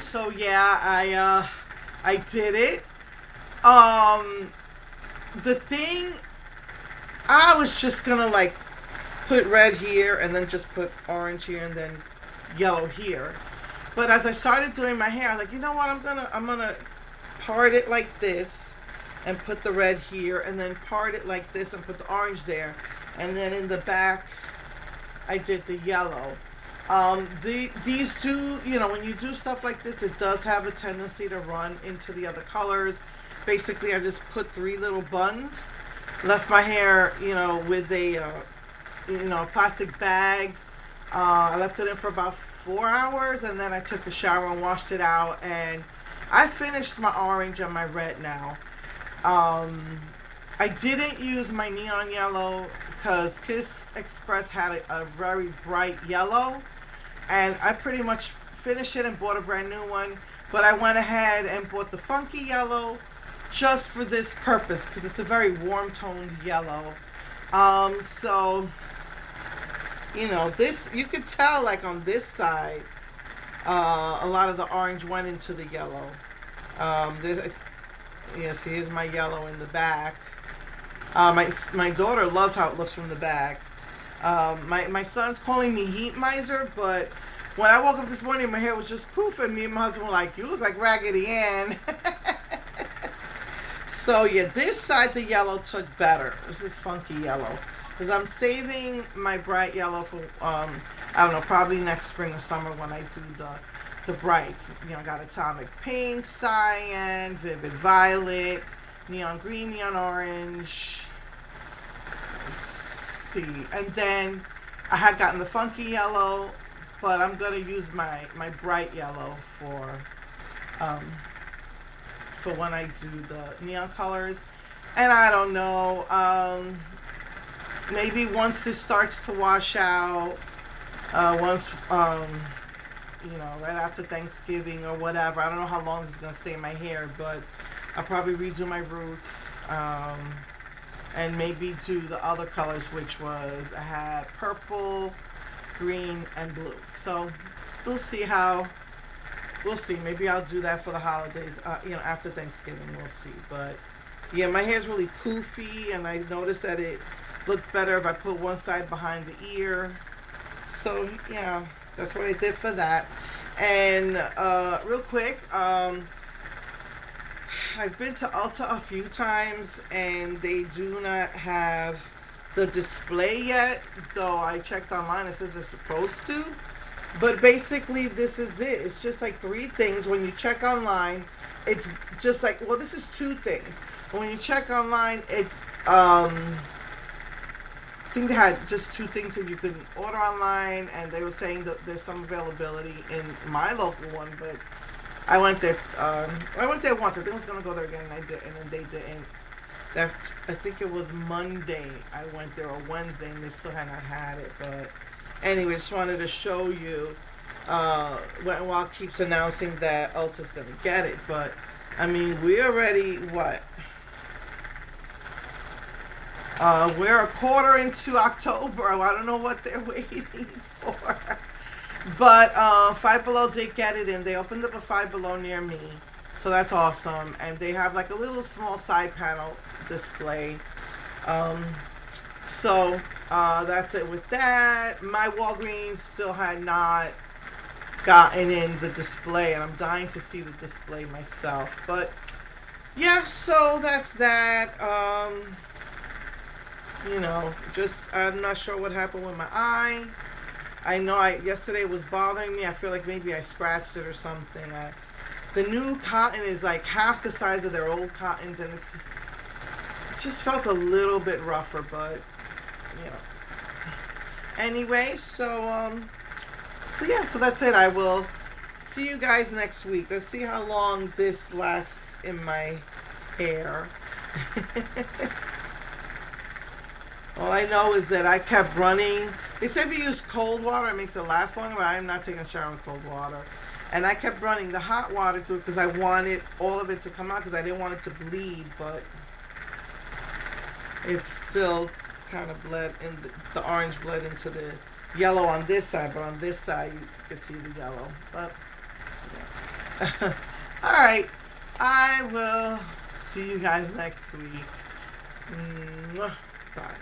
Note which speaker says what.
Speaker 1: So yeah, I did it. Um, the thing, I was just gonna like put red here and then just put orange here and then yellow here. But as I started doing my hair, I was like, you know what? I'm gonna part it like this and put the red here, and then part it like this and put the orange there, and then in the back I did the yellow. These two, when you do stuff like this, it does have a tendency to run into the other colors. Basically, I just put three little buns, left my hair, with a, plastic bag. I left it in for about 4 hours, and then I took a shower and washed it out, and I finished my orange and my red now. I didn't use my neon yellow because Kiss Express had a very bright yellow, and I pretty much finished it and bought a brand new one. But I went ahead and bought the funky yellow just for this purpose because it's a very warm toned yellow. So this, you could tell, like on this side, a lot of the orange went into the yellow. Yes, here's my yellow in the back. My daughter loves how it looks from the back. My son's calling me heat miser, but when I woke up this morning, my hair was just poof, and me and my husband were like, "You look like Raggedy Ann." So yeah, this side the yellow took better. This is funky yellow because I'm saving my bright yellow for I don't know, probably next spring or summer when I do the brights. Got atomic pink, cyan, vivid violet, neon green, neon orange. Let's see, and then I had gotten the funky yellow, but I'm gonna use my bright yellow for when I do the neon colors. And I don't know, maybe once this starts to wash out, once right after Thanksgiving or whatever. I don't know how long this is going to stay in my hair, but I'll probably redo my roots, and maybe do the other colors, which was, I had purple, green, and blue. So we'll see. Maybe I'll do that for the holidays, after Thanksgiving. We'll see. But yeah, my hair's really poofy, and I noticed that it looked better if I put one side behind the ear. So yeah, that's what I did for that. And real quick, I've been to Ulta a few times, and they do not have the display yet, though I checked online. It says they're supposed to. But basically, this is it. It's just like three things. When you check online, it's just like, well, this is two things. When you check online, it's, I think they had just two things that you could order online, and they were saying that there's some availability in my local one, but I went there once. I think I was going to go there again, and I didn't, and they didn't. I think it was Monday I went there, or Wednesday, and they still had not had it, but anyway, just wanted to show you, while it keeps announcing that Ulta's going to get it, but, I mean, we already, what? We're a quarter into October. I don't know what they're waiting for. But Five Below did get it in. They opened up a Five Below near me. So that's awesome. And they have like a little small side panel display. So that's it with that. My Walgreens still had not gotten in the display, and I'm dying to see the display myself. But yeah, so that's that. I'm not sure what happened with my eye. I know yesterday it was bothering me. I feel like maybe I scratched it or something. The new cotton is like half the size of their old cottons, and it just felt a little bit rougher, but anyway, so yeah, so that's it. I will see you guys next week. Let's see how long this lasts in my hair. All I know is that I kept running. They said if you use cold water, it makes it last longer, but I'm not taking a shower in cold water. And I kept running the hot water through it because I wanted all of it to come out because I didn't want it to bleed, but it still kind of bled, and the orange bled into the yellow on this side, but on this side you can see the yellow. But yeah. Alright. I will see you guys next week. Bye.